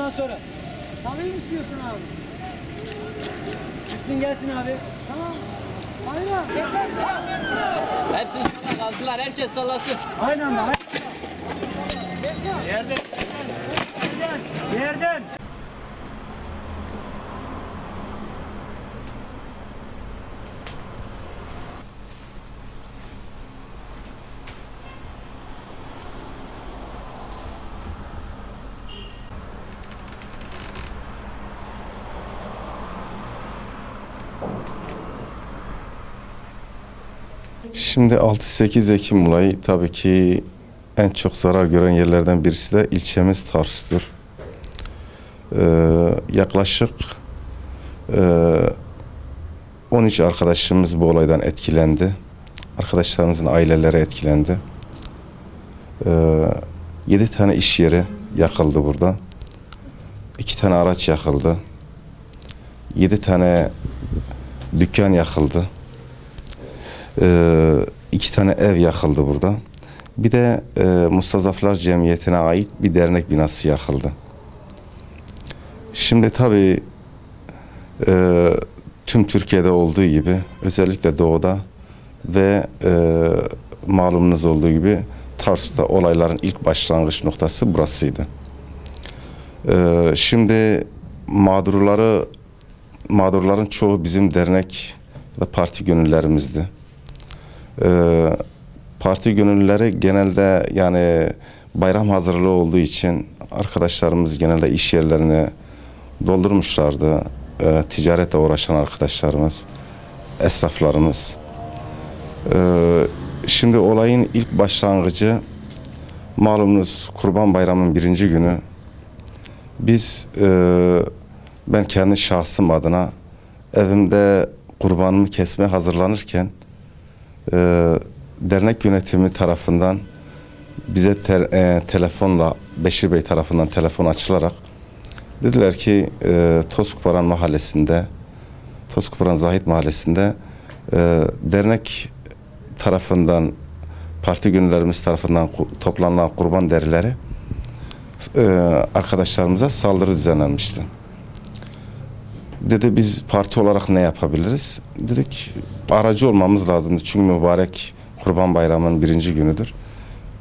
ondan sonra. Salayım istiyorsun abi. Sıksın gelsin abi. Tamam. Aynen. Hepsini salla, kalsınlar, herkes sallasın. Aynen anda. Yerden. Yerden. Şimdi 6-8 Ekim olayı tabii ki en çok zarar gören yerlerden birisi de ilçemiz Tarsus'tur. Yaklaşık 13 arkadaşımız bu olaydan etkilendi. Arkadaşlarımızın aileleri etkilendi. 7 tane iş yeri yakıldı burada. 2 tane araç yakıldı. 7 tane dükkan yakıldı. 2 tane ev yakıldı burada. Bir de Mustazaflar Cemiyeti'ne ait bir dernek binası yakıldı. Şimdi tabii tüm Türkiye'de olduğu gibi özellikle doğuda ve malumunuz olduğu gibi Tarsus'ta olayların ilk başlangıç noktası burasıydı. Şimdi mağdurların çoğu bizim dernek ve parti gönüllerimizdi. Parti gönüllüleri genelde yani bayram hazırlığı olduğu için arkadaşlarımız genelde iş yerlerini doldurmuşlardı. Ticaretle uğraşan arkadaşlarımız, esnaflarımız. Şimdi olayın ilk başlangıcı malumunuz Kurban Bayramı'nın 1. günü. Biz ben kendi şahsım adına evimde kurbanımı kesmeye hazırlanırken dernek yönetimi tarafından bize telefonla Beşir Bey tarafından telefon açılarak dediler ki Tozkuparan mahallesinde, Tozkuparan Zahit mahallesinde dernek tarafından, parti gönüllerimiz tarafından toplanan kurban derileri arkadaşlarımıza saldırı düzenlenmişti. Dedi biz parti olarak ne yapabiliriz? Dedik aracı olmamız lazımdı çünkü mübarek Kurban Bayramı'nın 1. günüdür.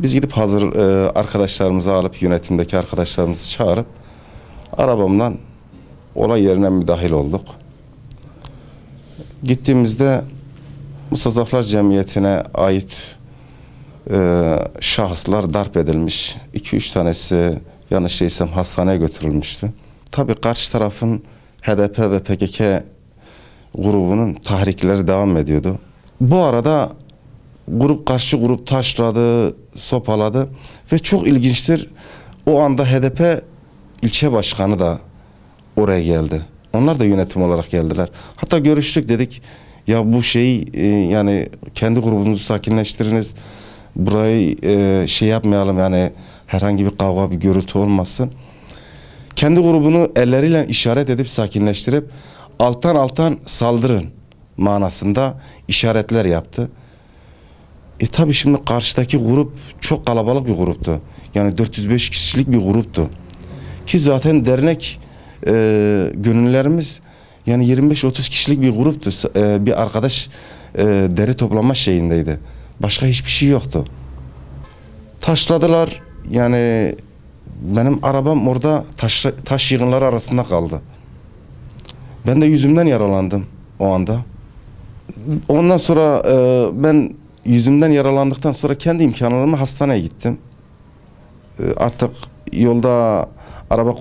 Biz gidip hazır arkadaşlarımızı alıp yönetimdeki arkadaşlarımızı çağırıp arabamdan olay yerine müdahil olduk. Gittiğimizde Mustazaflar Cemiyeti'ne ait şahıslar darp edilmiş. 2-3 tanesi yanlış değilsem hastaneye götürülmüştü. Tabii karşı tarafın HDP ve PKK grubunun tahrikleri devam ediyordu. Bu arada karşı grup taşladı, sopaladı ve çok ilginçtir. O anda HDP ilçe başkanı da oraya geldi. Onlar da yönetim olarak geldiler. Hatta görüştük, dedik ya bu şeyi yani kendi grubunuzu sakinleştiriniz. Burayı şey yapmayalım, yani herhangi bir kavga, bir gürültü olmasın. Kendi grubunu elleriyle işaret edip sakinleştirip alttan saldırın manasında işaretler yaptı. Tabii şimdi karşıdaki grup çok kalabalık bir gruptu. Yani 405 kişilik bir gruptu. Ki zaten dernek gönüllülerimiz yani 25-30 kişilik bir gruptu. Bir arkadaş deri toplama şeyindeydi. Başka hiçbir şey yoktu. Taşladılar. Yani benim arabam orada taş yığınları arasında kaldı. Ben de yüzümden yaralandım o anda. Ondan sonra ben yüzümden yaralandıktan sonra kendi imkanlarımla hastaneye gittim. Artık yolda araba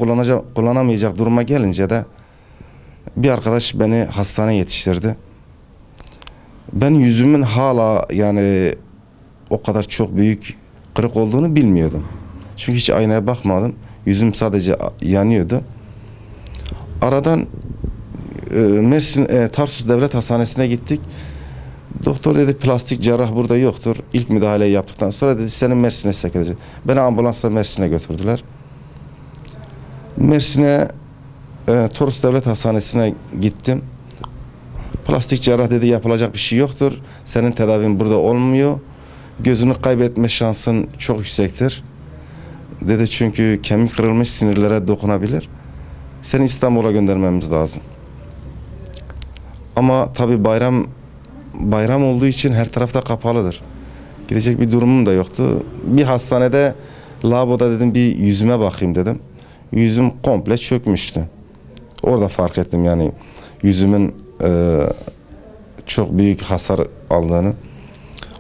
kullanamayacak duruma gelince de bir arkadaş beni hastaneye yetiştirdi. Ben yüzümün hala yani o kadar çok büyük kırık olduğunu bilmiyordum. Çünkü hiç aynaya bakmadım. Yüzüm sadece yanıyordu. Aradan Mersin Tarsus Devlet Hastanesi'ne gittik. Doktor dedi plastik cerrah burada yoktur. İlk müdahaleyi yaptıktan sonra dedi seni Mersin'e sevk edeceğiz. Beni ambulansla Mersin'e götürdüler. Mersin'e Tarsus Devlet Hastanesi'ne gittim. Plastik cerrah dedi yapılacak bir şey yoktur. Senin tedavin burada olmuyor. Gözünü kaybetme şansın çok yüksektir. Dedi çünkü kemik kırılmış, sinirlere dokunabilir. Seni İstanbul'a göndermemiz lazım. Ama tabii bayram olduğu için her tarafta kapalıdır. Gidecek bir durumum da yoktu. Bir hastanede lavaboda dedim bir yüzüme bakayım dedim. Yüzüm komple çökmüştü. Orada fark ettim yani yüzümün çok büyük hasar aldığını.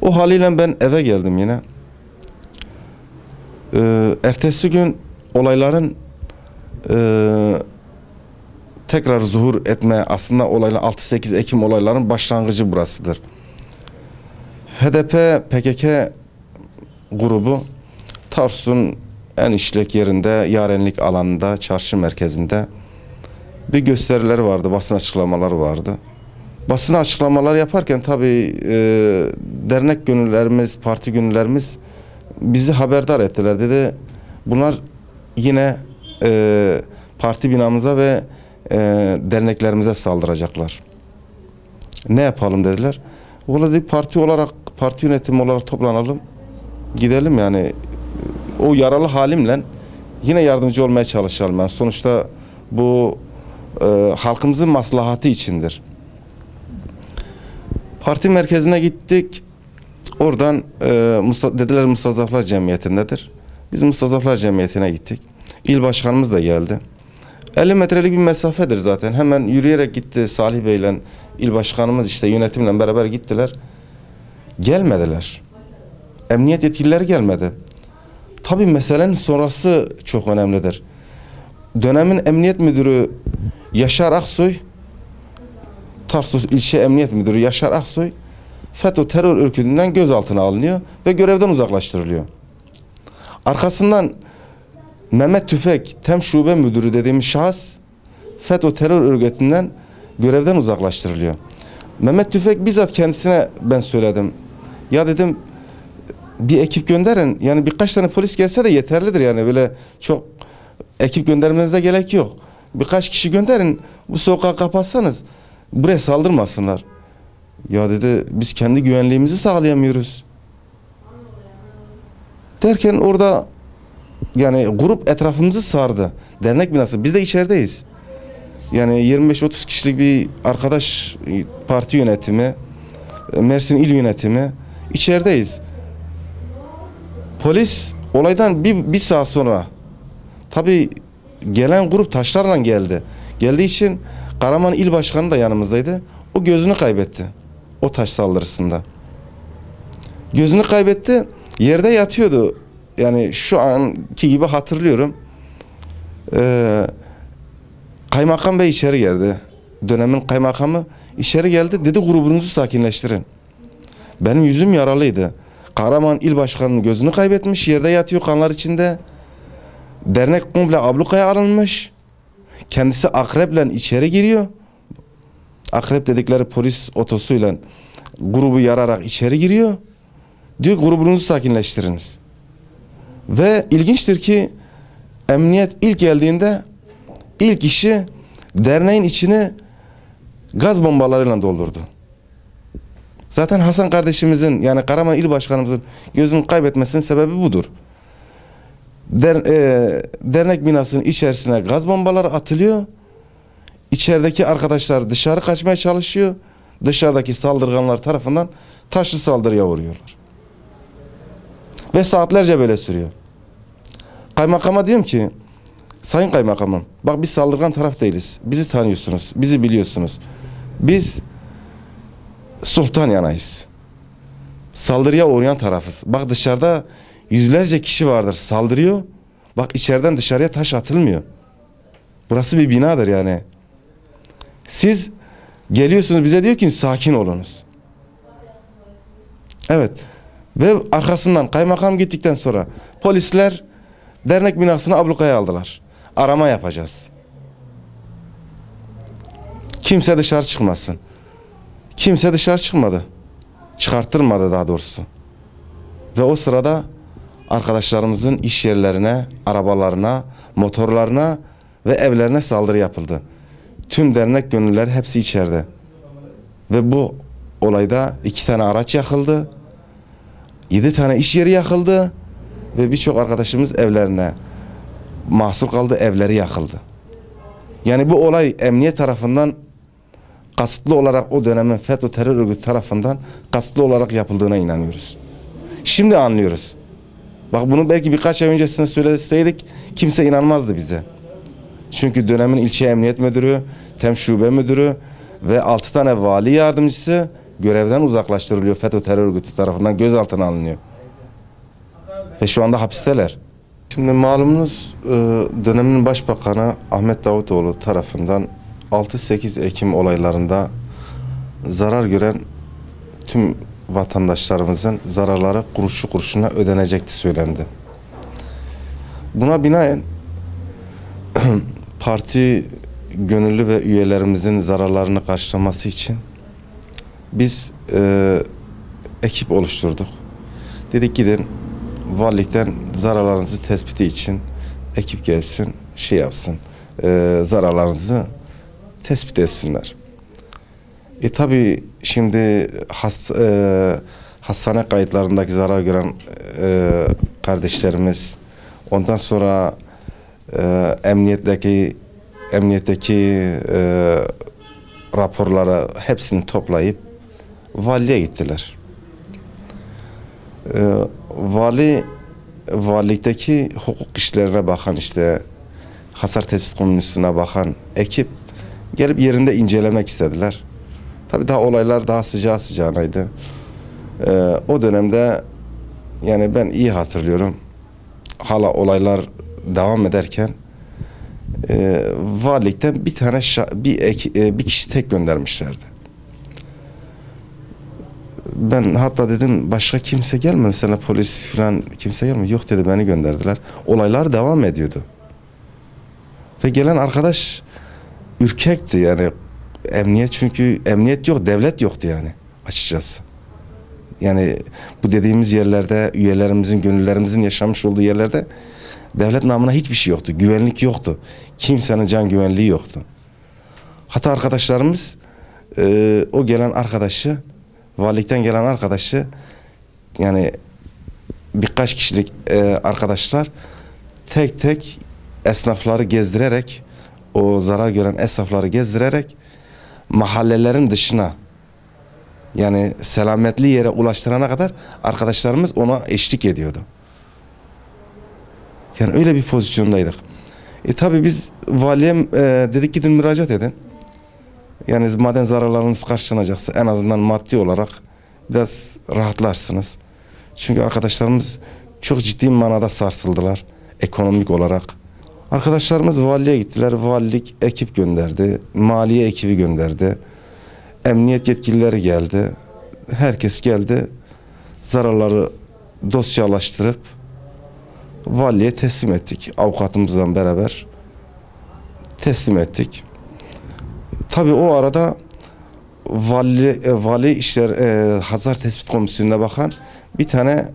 O haliyle ben eve geldim yine. Ertesi gün olayların tekrar zuhur etme, aslında olaylar 6-8 Ekim olayların başlangıcı burasıdır. HDP PKK grubu Tarsus'un en işlek yerinde, Yarenlik alanında, çarşı merkezinde bir gösterileri vardı, basın açıklamaları vardı. Basın açıklamalar yaparken tabii dernek gönüllerimiz, parti gönüllerimiz bizi haberdar ettiler. Dedi bunlar yine parti binamıza ve derneklerimize saldıracaklar. Ne yapalım dediler. Valla dedik parti yönetimi olarak toplanalım. Gidelim yani o yaralı halimle yine yardımcı olmaya çalışalım. Yani sonuçta bu halkımızın maslahatı içindir. Parti merkezine gittik. Oradan dediler Mustazaflar Cemiyeti'ndedir. Biz Mustazaflar Cemiyeti'ne gittik. İl başkanımız da geldi. 50 metrelik bir mesafedir zaten. Hemen yürüyerek gitti Salih Bey'le il başkanımız işte yönetimle beraber gittiler. Gelmediler. Emniyet yetkilileri gelmedi. Tabii meselenin sonrası çok önemlidir. Dönemin emniyet müdürü Yaşar Aksoy, Tarsus İlçe Emniyet Müdürü Yaşar Aksoy, FETÖ terör örgütünden gözaltına alınıyor ve görevden uzaklaştırılıyor. Arkasından Mehmet Tüfek, TEM Şube Müdürü dediğimiz şahıs, FETÖ terör örgütünden görevden uzaklaştırılıyor. Mehmet Tüfek bizzat kendisine ben söyledim. Ya dedim bir ekip gönderin. Yani birkaç tane polis gelse de yeterlidir yani böyle çok ekip göndermenize gerek yok. Birkaç kişi gönderin. Bu sokağı kapatsanız buraya saldırmasınlar. Ya dedi biz kendi güvenliğimizi sağlayamıyoruz. Derken orada yani grup etrafımızı sardı. Dernek binası. Biz de içerideyiz. Yani 25-30 kişilik bir arkadaş parti yönetimi, Mersin İl Yönetimi içerideyiz. Polis olaydan bir saat sonra tabii gelen grup taşlarla geldi. Geldiği için Karaman İl Başkanı da yanımızdaydı. O gözünü kaybetti. O taş saldırısında. Gözünü kaybetti. Yerde yatıyordu. Yani şu anki gibi hatırlıyorum. Kaymakam Bey içeri geldi. Dönemin kaymakamı içeri geldi. Dedi grubunuzu sakinleştirin. Benim yüzüm yaralıydı. Karaman İl Başkanı'nın gözünü kaybetmiş. Yerde yatıyor kanlar içinde. Dernek komple ablukaya alınmış. Kendisi akreple içeri giriyor. Akrep dedikleri polis otosuyla grubu yararak içeri giriyor. Diyor grubunuzu sakinleştiriniz. Ve ilginçtir ki emniyet ilk geldiğinde ilk işi derneğin içini gaz bombalarıyla doldurdu. Zaten Hasan kardeşimizin yani Karaman İl Başkanımızın gözünü kaybetmesinin sebebi budur. Dernek binasının içerisine gaz bombaları atılıyor. İçerideki arkadaşlar dışarı kaçmaya çalışıyor. Dışarıdaki saldırganlar tarafından taşlı saldırıya uğruyorlar. Ve saatlerce böyle sürüyor. Kaymakama diyorum ki, sayın kaymakamım, bak biz saldırgan taraf değiliz. Bizi tanıyorsunuz, bizi biliyorsunuz. Biz sulhtan yanayız. Saldırıya uğrayan tarafız. Bak dışarıda yüzlerce kişi vardır, saldırıyor. Bak içeriden dışarıya taş atılmıyor. Burası bir binadır yani. Siz geliyorsunuz bize diyor ki sakin olunuz. Evet. Ve arkasından kaymakam gittikten sonra polisler dernek binasını ablukaya aldılar. Arama yapacağız. Kimse dışarı çıkmasın. Kimse dışarı çıkmadı. Çıkarttırmadı daha doğrusu. Ve o sırada arkadaşlarımızın iş yerlerine, arabalarına, motorlarına ve evlerine saldırı yapıldı. Tüm dernek gönüllüler hepsi içeride. Ve bu olayda 2 tane araç yakıldı. 7 tane iş yeri yakıldı. ve birçok arkadaşımız evlerine mahsur kaldı, evleri yakıldı. Yani bu olay emniyet tarafından kasıtlı olarak, o dönemin FETÖ terör örgütü tarafından kasıtlı olarak yapıldığına inanıyoruz. Şimdi anlıyoruz. Bak, bunu belki birkaç ay öncesinde söyleseydik kimse inanmazdı bize. Çünkü dönemin ilçe emniyet müdürü, TEM şube müdürü ve 6 tane vali yardımcısı görevden uzaklaştırılıyor. FETÖ terör örgütü tarafından gözaltına alınıyor. Ve şu anda hapisteler. Şimdi malumunuz dönemin başbakanı Ahmet Davutoğlu tarafından 6-8 Ekim olaylarında zarar gören tüm vatandaşlarımızın zararları kuruşu kuruşuna ödenecekti söylendi. Buna binaen parti gönüllü ve üyelerimizin zararlarını karşılaması için biz ekip oluşturduk. Dedik gidin valilikten zararlarınızı tespiti için ekip gelsin, şey yapsın, zararlarınızı tespit etsinler. Tabii şimdi hastane kayıtlarındaki zarar gören kardeşlerimiz, ondan sonra emniyetteki raporları hepsini toplayıp valiye gittiler. Valilikteki hukuk işlerine bakan, işte hasar tespit komisyonuna bakan ekip gelip yerinde incelemek istediler. Tabii daha olaylar daha sıcağınaydı. O dönemde yani ben iyi hatırlıyorum. Hala olaylar devam ederken valilikten bir tane bir kişi tek göndermişlerdi. Ben hatta dedim başka kimse gelmiyor, mesela polis falan kimse gelmiyor. Yok dedi, beni gönderdiler. Olaylar devam ediyordu. Ve gelen arkadaş ürkekti yani. Emniyet, çünkü emniyet yok, devlet yoktu yani açıkçası. Yani bu dediğimiz yerlerde, üyelerimizin, gönüllerimizin yaşamış olduğu yerlerde devlet namına hiçbir şey yoktu. Güvenlik yoktu. Kimsenin can güvenliği yoktu. Hatta arkadaşlarımız o gelen arkadaşı, valilikten gelen arkadaşı, yani birkaç kişilik arkadaşlar tek tek esnafları gezdirerek, o zarar gören esnafları gezdirerek mahallelerin dışına, yani selametli yere ulaştırana kadar arkadaşlarımız ona eşlik ediyordu. Yani öyle bir pozisyondaydık. Tabii biz valiye dedik gidin müracaat edin. Yani madem zararlarınız karşılanacaksa en azından maddi olarak biraz rahatlarsınız. Çünkü arkadaşlarımız çok ciddi manada sarsıldılar ekonomik olarak. Arkadaşlarımız valiliğe gittiler. Valilik ekip gönderdi. Maliye ekibi gönderdi. Emniyet yetkilileri geldi. Herkes geldi. Zararları dosyalaştırıp valiliğe teslim ettik. Avukatımızla beraber teslim ettik. Tabii o arada vali işler hasar tespit komisyonuna bakan bir tane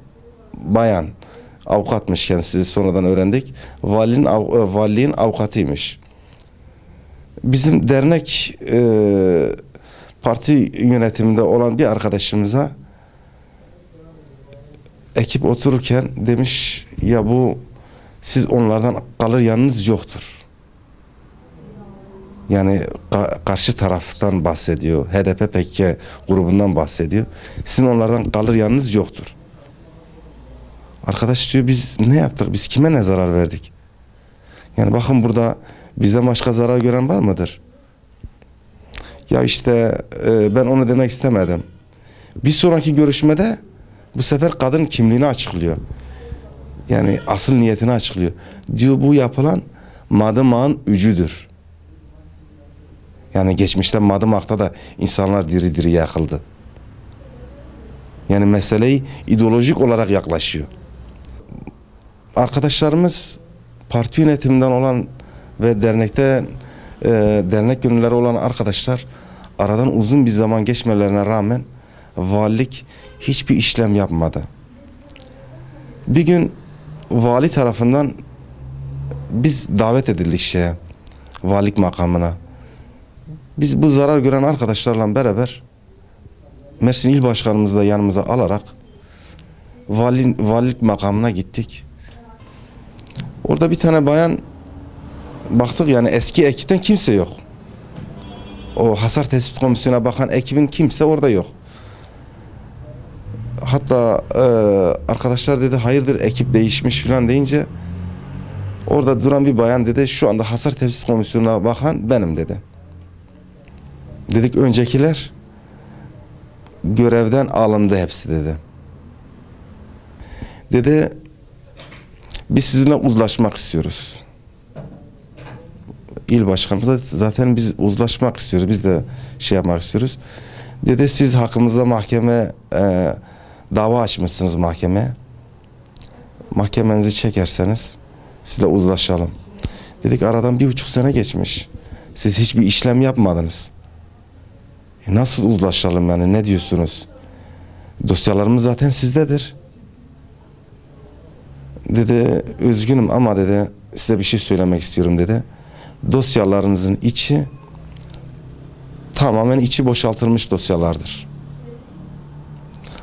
bayan, avukatmış kendisi, sonradan öğrendik. Valiliğin avukatıymış. Bizim dernek parti yönetiminde olan bir arkadaşımıza ekip otururken demiş, ya bu siz onlardan kalır yanınız yoktur. Yani karşı taraftan bahsediyor. HDP PKK grubundan bahsediyor. Sizin onlardan kalır yanınız yoktur. Arkadaş diyor, biz ne yaptık? Biz kime ne zarar verdik? Yani bakın, burada bizden başka zarar gören var mıdır? Ya işte ben onu demek istemedim. Bir sonraki görüşmede bu sefer kadın kimliğini açıklıyor. Yani asıl niyetini açıklıyor. Diyor, bu yapılan Madımak'ın ücüdür. Yani geçmişte Madımak'ta da insanlar diri diri yakıldı. Yani meseleyi ideolojik olarak yaklaşıyor. Arkadaşlarımız parti yönetiminden olan ve dernek gönülleri olan arkadaşlar aradan uzun bir zaman geçmelerine rağmen valilik hiçbir işlem yapmadı. Bir gün vali tarafından biz davet edildik valilik makamına. Biz bu zarar gören arkadaşlarla beraber Mersin İl Başkanımızı da yanımıza alarak valilik makamına gittik. Orada bir tane bayan baktık, yani eski ekipten kimse yok. O hasar tespit komisyonuna bakan ekibin kimse orada yok. Hatta arkadaşlar dedi hayırdır ekip değişmiş falan deyince orada duran bir bayan dedi şu anda hasar tespit komisyonuna bakan benim dedi. Dedik öncekiler görevden alındı hepsi dedi. Dedi biz sizinle uzlaşmak istiyoruz. İl başkanımız da zaten biz uzlaşmak istiyoruz. Biz de şey yapmak istiyoruz. Dedi siz hakkımızda mahkeme dava açmışsınız mahkemeye. Mahkemenizi çekerseniz sizle uzlaşalım. Dedik aradan 1,5 sene geçmiş. Siz hiçbir işlem yapmadınız. Nasıl uzlaşalım yani, ne diyorsunuz? Dosyalarımız zaten sizdedir. Dedi üzgünüm ama dedi size bir şey söylemek istiyorum dedi. Dosyalarınızın içi tamamen içi boşaltılmış dosyalardır.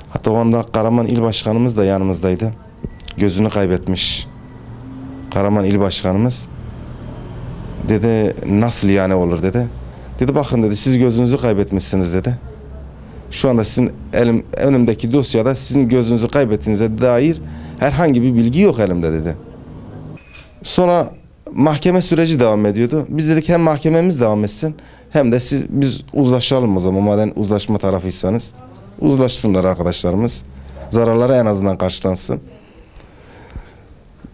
Hatta o anda Karaman İl Başkanımız da yanımızdaydı. Gözünü kaybetmiş Karaman İl Başkanımız. Dedi nasıl yani olur dedi. Dedi bakın dedi siz gözünüzü kaybetmişsiniz dedi. Şu anda sizin önümdeki dosyada sizin gözünüzü kaybettiğinize dair herhangi bir bilgi yok elimde dedi. Sonra mahkeme süreci devam ediyordu. Biz dedik hem mahkememiz devam etsin hem de biz uzlaşalım o zaman, madem uzlaşma tarafıysanız. Uzlaşsınlar arkadaşlarımız. Zararları en azından karşılansın.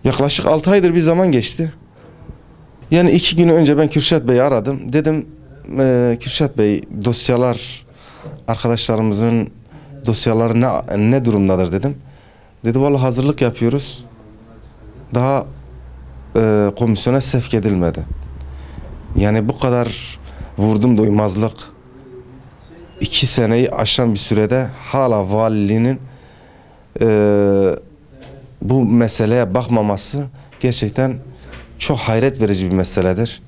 Yaklaşık 6 aydır bir zaman geçti. Yani 2 gün önce ben Kürşat Bey'i aradım. Dedim Kürşat Bey dosyalar, arkadaşlarımızın dosyaları ne durumdadır dedim. Dedi vallahi hazırlık yapıyoruz. Daha komisyona sevk edilmedi. Yani bu kadar vurdum duymazlık 2 seneyi aşan bir sürede hala valiliğinin bu meseleye bakmaması gerçekten çok hayret verici bir meseledir.